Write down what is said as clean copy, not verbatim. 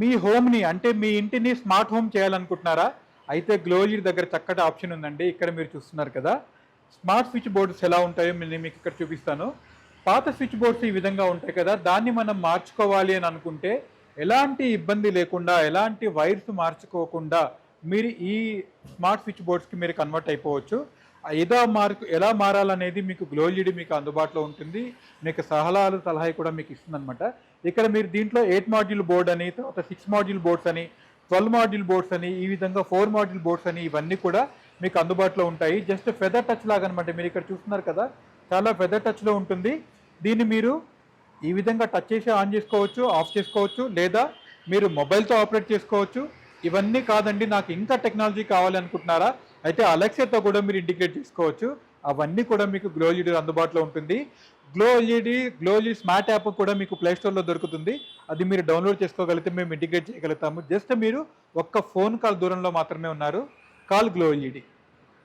మీ హోమ్‌ని అంటే మీ ఇంటిని smart home చేయాలనుకుంటున్నారా? అయితే గ్లోయిడ్ దగ్గర చక్కటి ఆప్షన్ ఉందండి. ఇక్కడ మీరు చూస్తున్నారు కదా! స్మార్ట్ స్విచ్ బోర్డ్స్ ఎలా ఉంటాయో నేను మీకు ఇక్కడ చూపిస్తాను. పాత స్విచ్ బోర్డ్స్ ఈ విధంగా ఉంటాయి కదా! దాన్ని మనం మార్చుకోవాలి అని అనుకుంటే ఎలాంటి ఇబ్బంది లేకుండా, ఎలాంటి వైర్స్ మార్చుకోకుండా మీరు ఈ స్మార్ట్ స్విచ్ బోర్డ్స్‌కి మీరు కన్వర్ట్ అయిపోవచ్చు. ఎలా మారాలనేది మీకు గ్లోయిడ్ మీకు అందుబాటులో ఉంటుంది. మీకు సలహా కూడా మీకు ఇస్తుందనమాట. ఇక్కడ మీరు దీంట్లో 8 మాడ్యూల్ బోర్డ్ అని, తర్వాత 6 మాడ్యూల్ బోర్డ్స్ అని, 12 మాడ్యూల్ బోర్డ్స్ అని, ఈ విధంగా 4 మాడ్యూల్ బోర్డ్స్ అని ఇవన్నీ కూడా మీకు అందుబాటులో ఉంటాయి. జస్ట్ ఫెదర్ టచ్ లాగా అనమాట. మీరు ఇక్కడ చూస్తున్నారు కదా! చాలా ఫెదర్ టచ్‌లో ఉంటుంది. దీన్ని మీరు ఈ విధంగా టచ్ చేసి ఆన్ చేసుకోవచ్చు, ఆఫ్ చేసుకోవచ్చు, లేదా మీరు మొబైల్‌తో ఆపరేట్ చేసుకోవచ్చు. ఇవన్నీ కాదండి నాకు ఇంకా టెక్నాలజీ కావాలి అనుకుంటున్నారా? అయితే అలెక్సాతో కూడా మీరు ఇంటిగ్రేట్ చేసుకోవచ్చు. అవన్నీ కూడా మీకు గ్లో ఎల్ఈడీ అందుబాటులో ఉంటుంది. గ్లో ఎల్ఈడీ స్మార్ట్ యాప్ కూడా మీకు ప్లే స్టోర్‌లో దొరుకుతుంది. అది మీరు డౌన్‌లోడ్ చేసుకోగలిగితే మేము ఇంటిగ్రేట్ చేయగలుగుతాము. జస్ట్ మీరు ఒక్క ఫోన్ కాల్ దూరంలో మాత్రమే ఉన్నారు. Call glow LED.